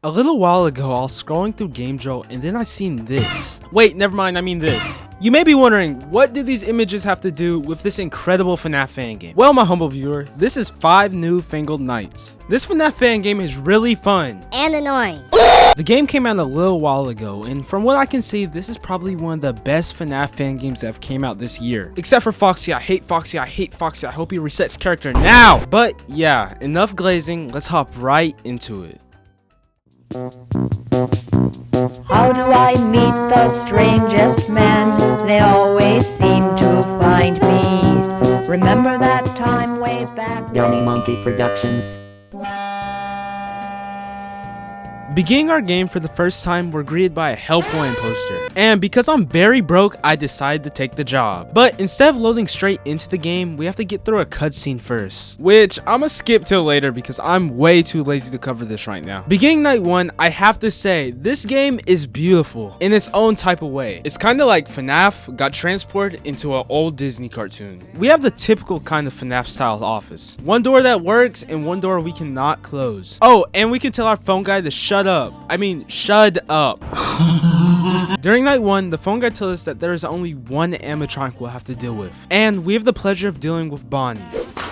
A little while ago, I was scrolling through GameJolt and then I seen this. Wait, never mind, I mean this. You may be wondering, what do these images have to do with this incredible FNAF fan game? Well, my humble viewer, this is 5 New-Fangled Nights. This FNAF fan game is really fun. And annoying. The game came out a little while ago, and from what I can see, this is probably one of the best FNAF fan games that have came out this year. Except for Foxy, I hate Foxy, I hate Foxy, I hope he resets character now! But yeah, enough glazing, let's hop right into it. How do I meet the strangest men? They always seem to find me. Remember that time way back? DumbyMonkey Productions. Beginning our game for the first time, we're greeted by a helpline poster. And because I'm very broke, I decided to take the job. But instead of loading straight into the game, we have to get through a cutscene first. Which I'ma skip till later because I'm way too lazy to cover this right now. Beginning night 1, I have to say, this game is beautiful in its own type of way. It's kinda like FNAF got transported into an old Disney cartoon. We have the typical kind of FNAF style office. One door that works and one door we cannot close. Oh, and we can tell our phone guy to shut up. Shut up. During night 1, the phone guy tells us that there is only one animatronic we'll have to deal with. And we have the pleasure of dealing with Bonnie.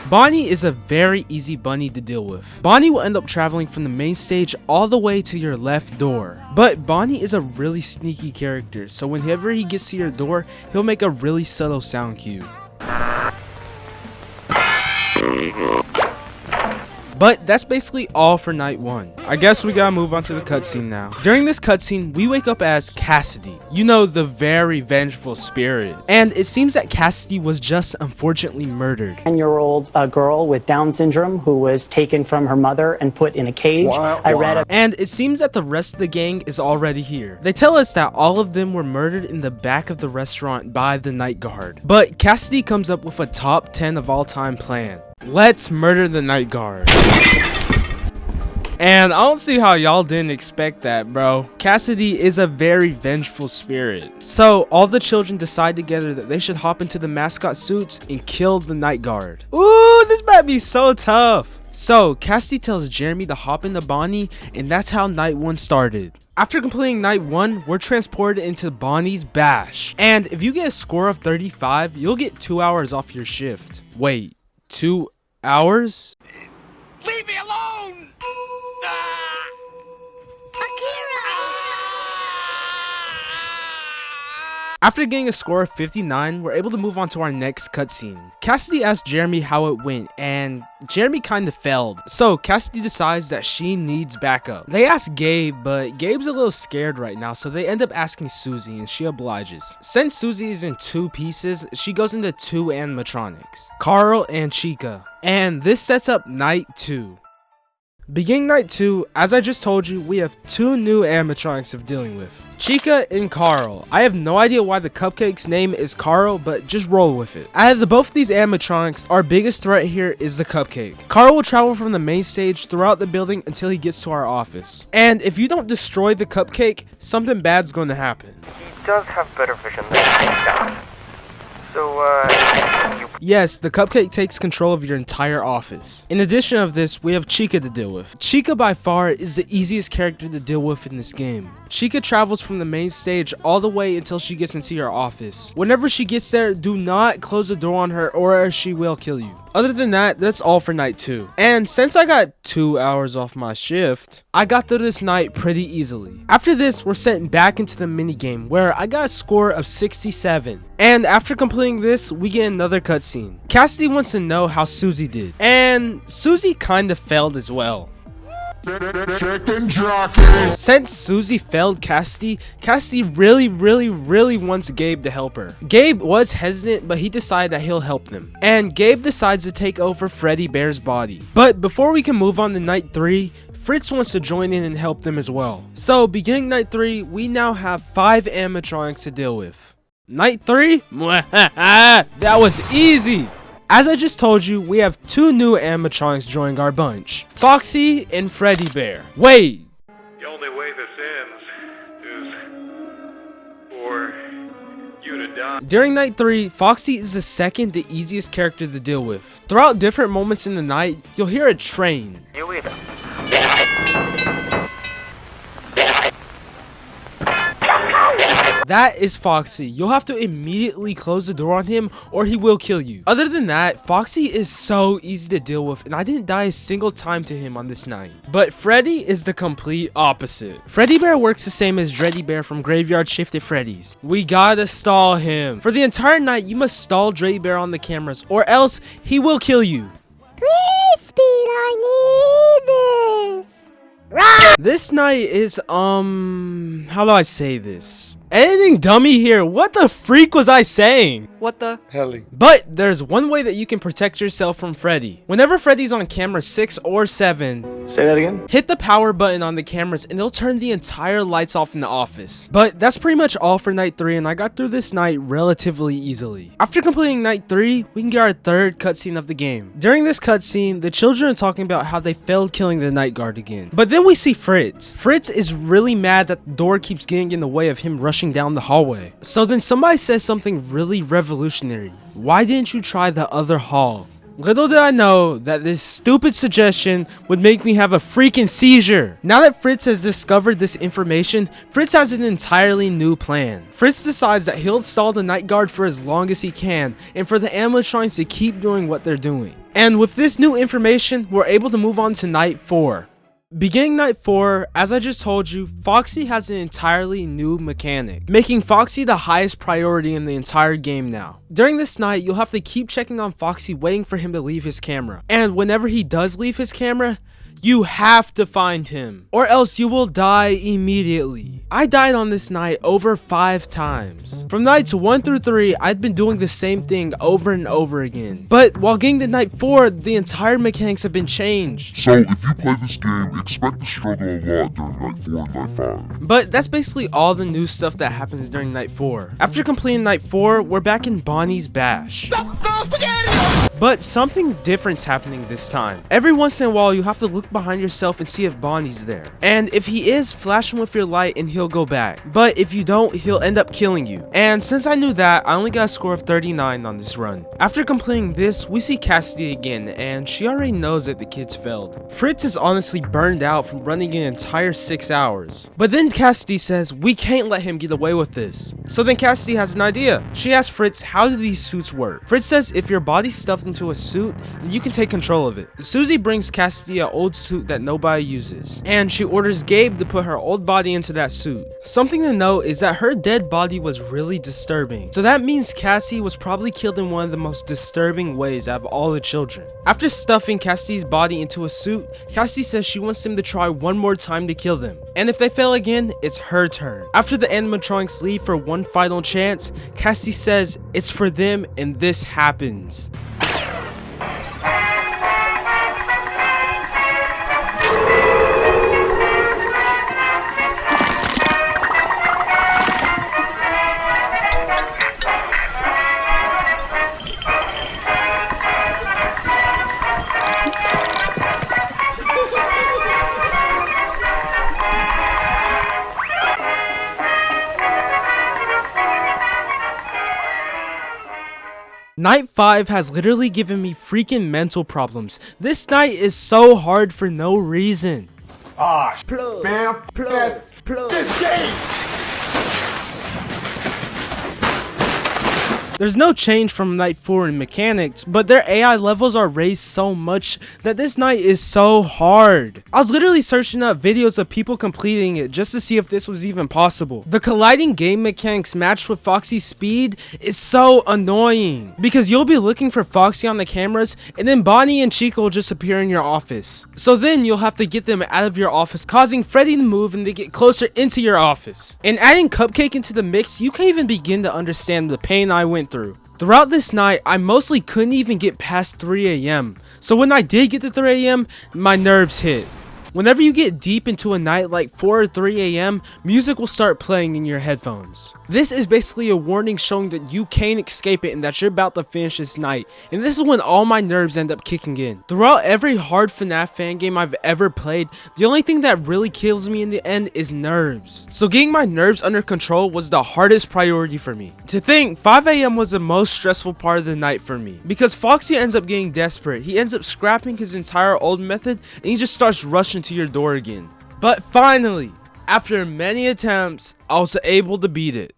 Bonnie is a very easy bunny to deal with. Bonnie will end up traveling from the main stage all the way to your left door. But Bonnie is a really sneaky character, so whenever he gets to your door, he'll make a really subtle sound cue. But that's basically all for night 1. I guess we gotta move on to the cutscene now. During this cutscene, we wake up as Cassidy. You know, the very vengeful spirit. And it seems that Cassidy was just unfortunately murdered. 10-year-old girl with Down syndrome who was taken from her mother and put in a cage. And it seems that the rest of the gang is already here. They tell us that all of them were murdered in the back of the restaurant by the night guard. But Cassidy comes up with a top 10 of all time plan. Let's murder the night guard. And I don't see how y'all didn't expect that, bro. Cassidy is a very vengeful spirit. So all the children decide together that they should hop into the mascot suits and kill the night guard. Ooh, this might be so tough. So Cassidy tells Jeremy to hop into Bonnie, and that's how night 1 started. After completing night 1, we're transported into Bonnie's bash. And if you get a score of 35, you'll get 2 hours off your shift. Wait, 2 hours? Leave me alone! After getting a score of 59, we're able to move on to our next cutscene. Cassidy asks Jeremy how it went, and Jeremy kinda failed. So Cassidy decides that she needs backup. They ask Gabe, but Gabe's a little scared right now, so they end up asking Susie, and she obliges. Since Susie is in 2 pieces, she goes into 2 animatronics, Carl and Chica. And this sets up night 2. Beginning night 2, as I just told you, we have 2 new animatronics of dealing with. Chica and Carl. I have no idea why the cupcake's name is Carl, but just roll with it. Out of both of these animatronics, our biggest threat here is the cupcake. Carl will travel from the main stage throughout the building until he gets to our office. And if you don't destroy the cupcake, something bad's going to happen. He does have better vision than I do. So, Yes, the cupcake takes control of your entire office. In addition of this, we have Chica to deal with. Chica by far is the easiest character to deal with in this game. Chica travels from the main stage all the way until she gets into your office. Whenever she gets there, do not close the door on her or she will kill you. Other than that, that's all for night 2. And since I got 2 hours off my shift, I got through this night pretty easily. After this, we're sent back into the minigame where I got a score of 67. And after completing this, we get another cutscene. Cassidy wants to know how Susie did. And Susie kinda failed as well. Since Susie failed Cassidy really wants Gabe to help her. Gabe was hesitant, but he decided that he'll help them. And Gabe decides to take over Freddy Bear's body. But before we can move on to night 3, Fritz wants to join in and help them as well. So beginning night 3, we now have 5 animatronics to deal with. Night 3? That was easy! As I just told you, we have 2 new animatronics joining our bunch, Foxy and Freddy Bear. Wait! The only way this ends is for you to die. During night 3, Foxy is the second the easiest character to deal with. Throughout different moments in the night, you'll hear a train. you either. That is Foxy. You'll have to immediately close the door on him or he will kill you. Other than that, Foxy is so easy to deal with and I didn't die a single time to him on this night. But Freddy is the complete opposite. Freddy Bear works the same as Dreddy Bear from Graveyard Shift at Freddy's. We gotta stall him. For the entire night, you must stall Dreddy Bear on the cameras or else he will kill you. Please, Speed, I need this. This night is, how do I say this? Editing dummy here, what the freak was I saying? What the hell? But there's one way that you can protect yourself from Freddy. Whenever Freddy's on camera 6 or 7, Say that again? hit the power button on the cameras and they'll turn the entire lights off in the office. But that's pretty much all for night 3 and I got through this night relatively easily. After completing night 3, we can get our third cutscene of the game. During this cutscene, the children are talking about how they failed killing the night guard again. But then we see Fritz. Fritz is really mad that the door keeps getting in the way of him rushing down the hallway. So then somebody says something really revolutionary. Why didn't you try the other hall? Little did I know that this stupid suggestion would make me have a freaking seizure. Now that Fritz has discovered this information, Fritz has an entirely new plan. Fritz decides that he'll install the night guard for as long as he can and for the animatronics to keep doing what they're doing. And with this new information, we're able to move on to night 4. Beginning night 4, as I just told you, Foxy has an entirely new mechanic, making Foxy the highest priority in the entire game now. During this night, you'll have to keep checking on Foxy waiting for him to leave his camera. And whenever he does leave his camera, you have to find him, or else you will die immediately. I died on this night over 5 times. From nights 1 through 3, I'd been doing the same thing over and over again. But while getting to night 4, the entire mechanics have been changed. So if you play this game, expect to struggle a lot during night 4 and night 5. But that's basically all the new stuff that happens during night 4. After completing night 4, we're back in Bonnie's Bash. But something different's happening this time. Every once in a while, you have to look behind yourself and see if Bonnie's there. And if he is, flash him with your light and he'll go back. But if you don't, he'll end up killing you. And since I knew that, I only got a score of 39 on this run. After completing this, we see Cassidy again, and she already knows that the kids failed. Fritz is honestly burned out from running an entire 6 hours. But then Cassidy says, we can't let him get away with this. So then Cassidy has an idea. She asks Fritz, how do these suits work? Fritz says if your body's stuffed into a suit, then you can take control of it. Susie brings Cassidy an old suit that nobody uses, and she orders Gabe to put her old body into that suit. Something to note is that her dead body was really disturbing, so that means Cassie was probably killed in one of the most disturbing ways out of all the children. After stuffing Cassidy's body into a suit, Cassie says she wants them to try one more time to kill them, and if they fail again, it's her turn. After the animatronics leave for one final chance, Cassie says it's for them and this happens. Night 5 has literally given me freaking mental problems. This night is so hard for no reason. This game! There's no change from night 4 in mechanics, but their AI levels are raised so much that this night is so hard. I was literally searching up videos of people completing it just to see if this was even possible. The colliding game mechanics matched with Foxy's speed is so annoying because you'll be looking for Foxy on the cameras and then Bonnie and Chico will just appear in your office. So then you'll have to get them out of your office, causing Freddy to move and to get closer into your office. And adding Cupcake into the mix, you can't even begin to understand the pain I went through. Throughout this night, I mostly couldn't even get past 3 AM. So when I did get to 3 AM, my nerves hit. Whenever you get deep into a night like 4 or 3 AM, music will start playing in your headphones. This is basically a warning showing that you can't escape it and that you're about to finish this night. And this is when all my nerves end up kicking in. Throughout every hard FNAF fan game I've ever played, the only thing that really kills me in the end is nerves. So getting my nerves under control was the hardest priority for me. To think, 5 AM was the most stressful part of the night for me. Because Foxy ends up getting desperate. He ends up scrapping his entire old method and he just starts rushing to your door again. But finally, after many attempts, I was able to beat it.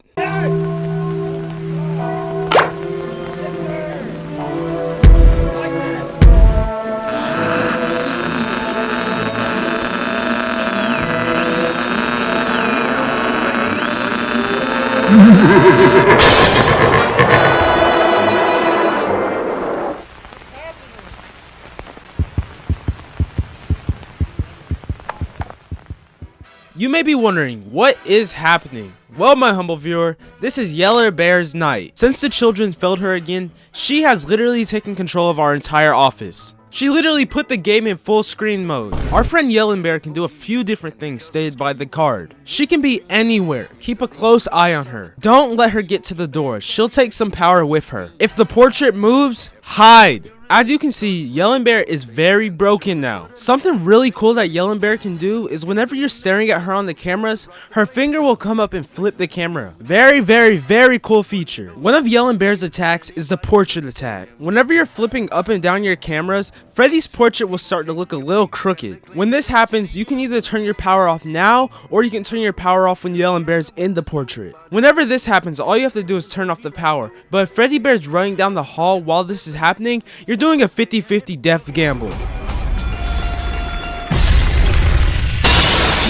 You may be wondering, what is happening? Well, my humble viewer, this is Yeller Bear's night. Since the children failed her again, she has literally taken control of our entire office. She literally put the game in full screen mode. Our friend Yellen Bear can do a few different things stated by the card. She can be anywhere. Keep a close eye on her. Don't let her get to the door. She'll take some power with her. If the portrait moves, hide. As you can see, Yellen Bear is very broken now. Something really cool that Yellen Bear can do is whenever you're staring at her on the cameras, her finger will come up and flip the camera. Very cool feature. One of Yellen Bear's attacks is the portrait attack. Whenever you're flipping up and down your cameras, Freddy's portrait will start to look a little crooked. When this happens, you can either turn your power off now, or you can turn your power off when Yellen Bear's in the portrait. Whenever this happens, all you have to do is turn off the power. But if Freddy Bear's running down the hall while this is happening, you're doing a 50-50 death gamble.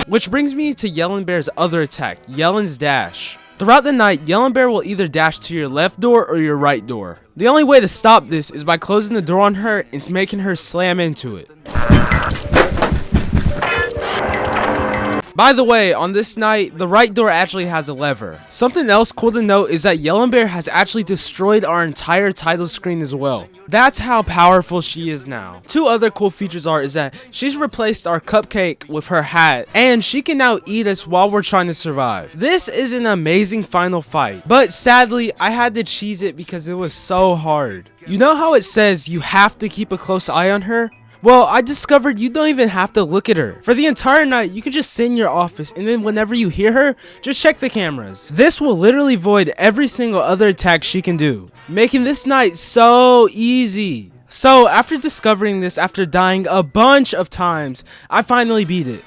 Which brings me to Yellen Bear's other attack, Yellen's Dash. Throughout the night, Yellen Bear will either dash to your left door or your right door. The only way to stop this is by closing the door on her and making her slam into it. By the way, on this night, the right door actually has a lever. Something else cool to note is that Yellen Bear has actually destroyed our entire title screen as well. That's how powerful she is now. Two other cool features is that she's replaced our cupcake with her hat, and she can now eat us while we're trying to survive. This is an amazing final fight, but sadly, I had to cheese it because it was so hard. You know how it says you have to keep a close eye on her? Well, I discovered you don't even have to look at her. For the entire night, you can just sit in your office, and then whenever you hear her, just check the cameras. This will literally void every single other attack she can do, making this night so easy. So, after discovering this after dying a bunch of times, I finally beat it.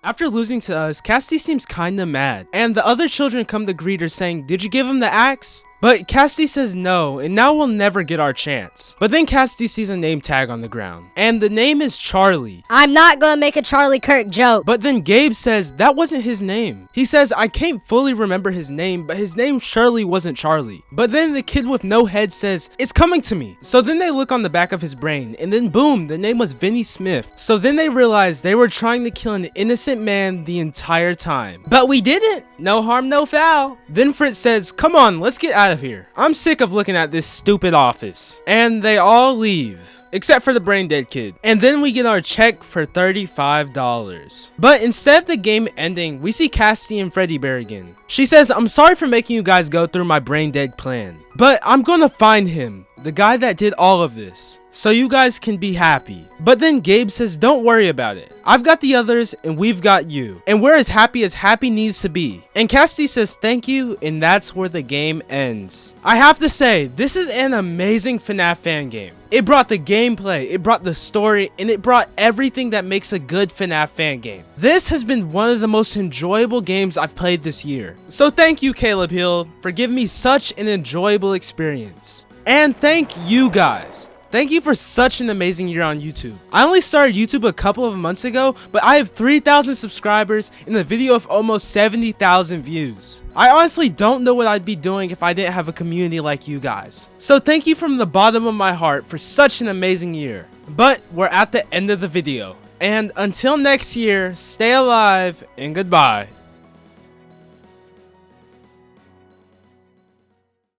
After losing to us, Cassidy seems kinda mad, and the other children come to greet her saying, "Did you give him the axe?" But Cassidy says no, and now we'll never get our chance. But then Cassidy sees a name tag on the ground, and the name is Charlie. I'm not gonna make a Charlie Kirk joke. But then Gabe says that wasn't his name. He says, I can't fully remember his name, but his name surely wasn't Charlie. But then the kid with no head says, it's coming to me. So then they look on the back of his brain, and then boom, the name was Vinny Smith. So then they realize they were trying to kill an innocent man the entire time. But we didn't. No harm, no foul. Then Fritz says, come on, let's get out of here. I'm sick of looking at this stupid office. And they all leave. Except for the brain dead kid. And then we get our check for $35. But instead of the game ending, we see Cassidy and Freddy Bear again. She says, I'm sorry for making you guys go through my brain dead plan, but I'm gonna find him, the guy that did all of this, so you guys can be happy. But then Gabe says, don't worry about it. I've got the others and we've got you. And we're as happy needs to be. And Cassidy says thank you, and that's where the game ends. I have to say, this is an amazing FNAF fan game. It brought the gameplay, it brought the story, and it brought everything that makes a good FNAF fan game. This has been one of the most enjoyable games I've played this year. So thank you, Caleb Hill, for giving me such an enjoyable experience. And thank you guys. Thank you for such an amazing year on YouTube. I only started YouTube a couple of months ago, but I have 3,000 subscribers and a video of almost 70,000 views. I honestly don't know what I'd be doing if I didn't have a community like you guys. So thank you from the bottom of my heart for such an amazing year. But we're at the end of the video. And until next year, stay alive and goodbye.